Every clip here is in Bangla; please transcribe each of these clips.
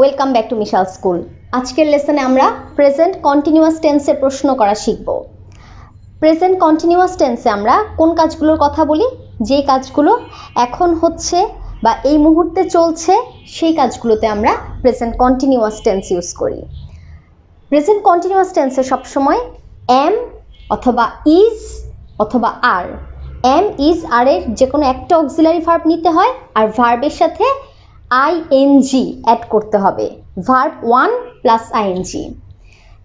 ওয়েলকাম ব্যাক টু মিশাল স্কুল। আজকের লেসনে আমরা প্রেজেন্ট কন্টিনিউয়াস টেন্সে প্রশ্ন করা শিখব। প্রেজেন্ট কন্টিনিউয়াস টেন্সে আমরা কোন কাজগুলোর কথা বলি? যে কাজগুলো এখন হচ্ছে বা এই মুহূর্তে চলছে সেই কাজগুলোতে আমরা প্রেজেন্ট কন্টিনিউয়াস টেন্স ইউজ করি। প্রেজেন্ট কন্টিনিউয়াস টেন্সে সবসময় এম অথবা ইজ অথবা আর, এম ইজ আর এর যে কোনো একটা অক্সিলারি ভার্ব নিতে হয় আর ভার্বের সাথে আইএনজি অ্যাড করতে হবে, ভার্ব 1 প্লাস আইএনজি।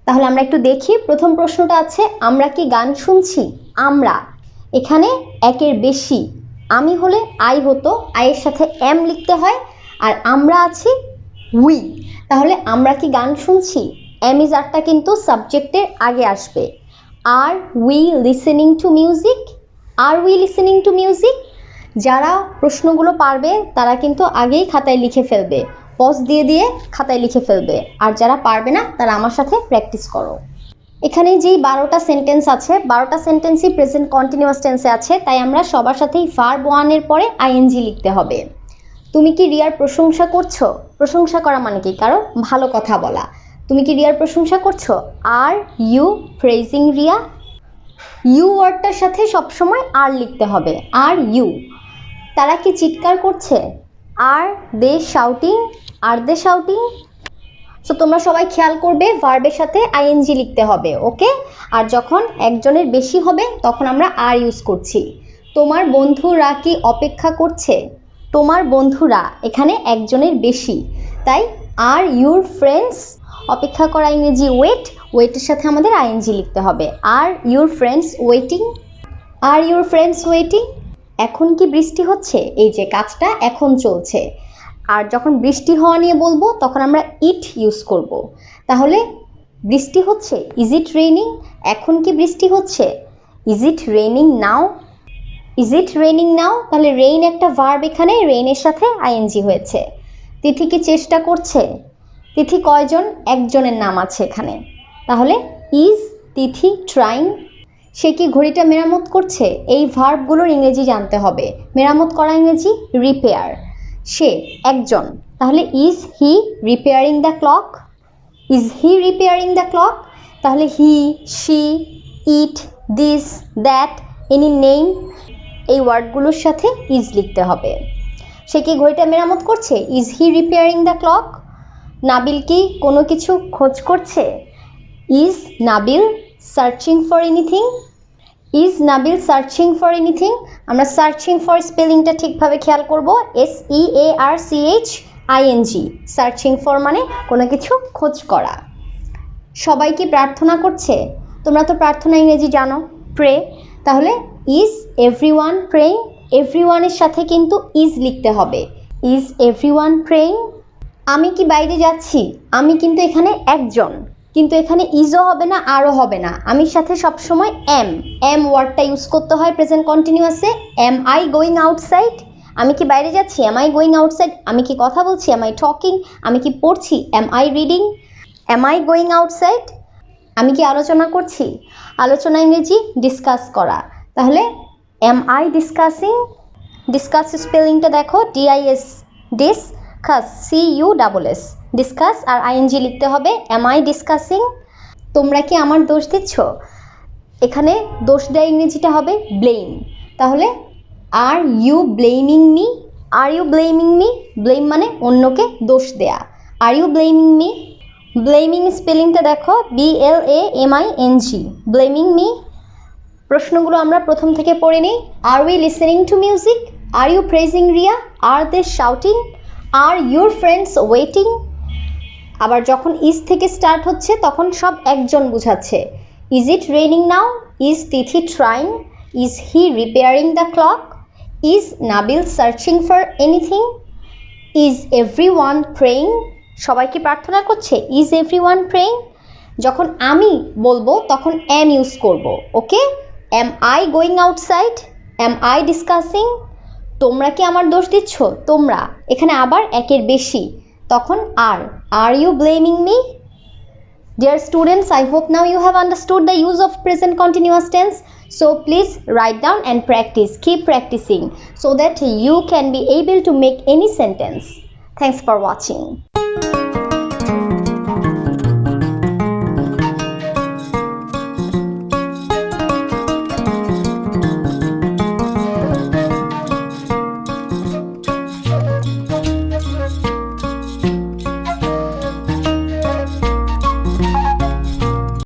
তাহলে আমরা একটু দেখি, প্রথম প্রশ্নটা আছে আমরা কি গান শুনছি? আমরা, এখানে একের বেশি, আমি হলে আই হতো, আইয়ের সাথে এম লিখতে হয়, আর আমরা আছি উই, তাহলে আমরা কি গান শুনছি? এম ইজ আরটা কিন্তু সাবজেক্টের আগে আসবে। Are we listening to music? Are we listening to music? যারা প্রশ্নগুলো পারবে তারা কিন্তু আগেই খাতায় লিখে ফেলবে, পজ দিয়ে দিয়ে খাতায় লিখে ফেলবে, আর যারা পারবে না তারা আমার সাথে প্র্যাকটিস করো। এখানে যেই 12টা সেন্টেন্স আছে, 12টা সেন্টেন্সই প্রেজেন্ট কন্টিনিউয়াস টেন্সে আছে, তাই আমরা সবার সাথেই ভার্ব 1 এর পরে আইএনজি লিখতে হবে। তুমি কি রিয়ার প্রশংসা করছো? প্রশংসা করা মানে কি? কারো ভালো কথা বলা। তুমি কি রিয়ার প্রশংসা করছো? Are you praising Riya? You ওয়ার্ডটার সাথে সবসময় আর লিখতে হবে, আর ইউ। তারা কি চিৎকার করছে? আর they shouting? R they shouting? So তোমরা সবাই খেয়াল করবে ভার্বের সাথে আইএনজি লিখতে হবে, ওকে? আর যখন একজনের বেশি হবে তখন আমরা আর ইউজ করছি। তোমার বন্ধুরা কি অপেক্ষা করছে? তোমার বন্ধুরা, এখানে একজনের বেশি, তাই আর ইউর ফ্রেন্ডস, অপেক্ষা করা ইংরেজি ওয়েট, ওয়েটের সাথে আমাদের আইএনজি লিখতে হবে। Are your friends waiting? Are your friends waiting? এখন কি বৃষ্টি হচ্ছে? এই যে কাজটা এখন চলছে, আর যখন বৃষ্টি হওয়া নিয়ে বলবো তখন আমরা ইট ইউজ করব। তাহলে বৃষ্টি হচ্ছে, ইজ ইট রেইনিং? এখন কি বৃষ্টি হচ্ছে? Is it raining now? Is it raining নাও? তাহলে রেইন একটা ভার্ব, এখানে রেইনের সাথে আইএনজি হয়েছে। তিথি কি চেষ্টা করছে? তিথি কয়জন? একজনের নাম আছে এখানে, তাহলে ইজ তিথি ট্রাইং? সে কি ঘড়িটা মেরামত করছে? এই ভার্বগুলোর ইংরেজি জানতে হবে। মেরামত করা ইংরেজি রিপেয়ার। সে একজন, তাহলে is he repairing the clock? Is he repairing the clock? তাহলে he, she, it, this, that, any name, এই ওয়ার্ডগুলোর সাথে ইজ লিখতে হবে। সে কি ঘড়িটা মেরামত করছে? Is he repairing the clock? Nabil কি কোনো কিছু খোঁজ করছে? Is Nabil searching for anything? Is Nabil searching for anything? আমরা সার্চিং ফর স্পেলিংটা ঠিকভাবে খেয়াল করব, SEARCHING, সার্চিং ফর মানে কোনো কিছু খোঁজ করা। সবাই কি প্রার্থনা করছে? তোমরা তো প্রার্থনা ইংরেজি জানো, প্রে, তাহলে ইজ এভরিওয়ান প্রেইং? এভরিওয়ানের সাথে কিন্তু ইজ লিখতে হবে, ইজ এভরিওয়ান প্রেইং? আমি কি বাইরে যাচ্ছি? আমি কিন্তু এখানে একজন, কিন্তু এখানে ইজও হবে না আরও হবে না, আমির সাথে সবসময় এম ওয়ার্ডটা ইউজ করতে হয় প্রেজেন্ট কন্টিনিউয়াসে। Am I going outside? আমি কি বাইরে যাচ্ছি? Am I going outside? আমি কি কথা বলছি? Am I talking? আমি কি পড়ছি? Am I reading? Am I going outside? আমি কি আলোচনা করছি? আলোচনা ইংরেজি ডিসকাস করা, তাহলে এম আই ডিসকাসিং? ডিসকাস স্পেলিংটা দেখো, DIS, ডিসকাস, CUSS, ডিসকাস, আর আইএনজি লিখতে হবে, এম আই ডিসকাসিং? তোমরা কি আমার দোষ দিচ্ছ? এখানে দোষ দেওয়া ইংরেজিটা হবে ব্লেম, তাহলে আর you blaming me? R you blaming me? Blame মানে অন্যকে দোষ দেয়া, আর ইউ ব্লেমিং মি? ব্লেমিং স্পেলিংটা দেখো, BLAMING, ব্লেমিং মি? প্রশ্নগুলো আমরা প্রথম থেকে পড়ে নিই। Are we listening to music? Are you praising Riya? Are they shouting? Are your friends waiting? আবার যখন ইজ থেকে স্টার্ট হচ্ছে তখন সব একজন বুঝাচ্ছে। Is it raining now? Is Tithi trying? Is he repairing the clock? Is Nabil searching for anything? Is everyone praying? সবাই কি প্রার্থনা করছে? Is everyone praying? যখন আমি বলবো তখন এম ইউজ করব, okay? Am I going outside? Am I discussing? তোমরা কি আমার দোষ দিচ্ছ? তোমরা, এখানে আবার একের বেশি, তখন are you blaming me? Dear students, I hope now you have understood the use of present continuous tense. So please write down and practice. Keep practicing so that you can be able to make any sentence. Thanks for watching.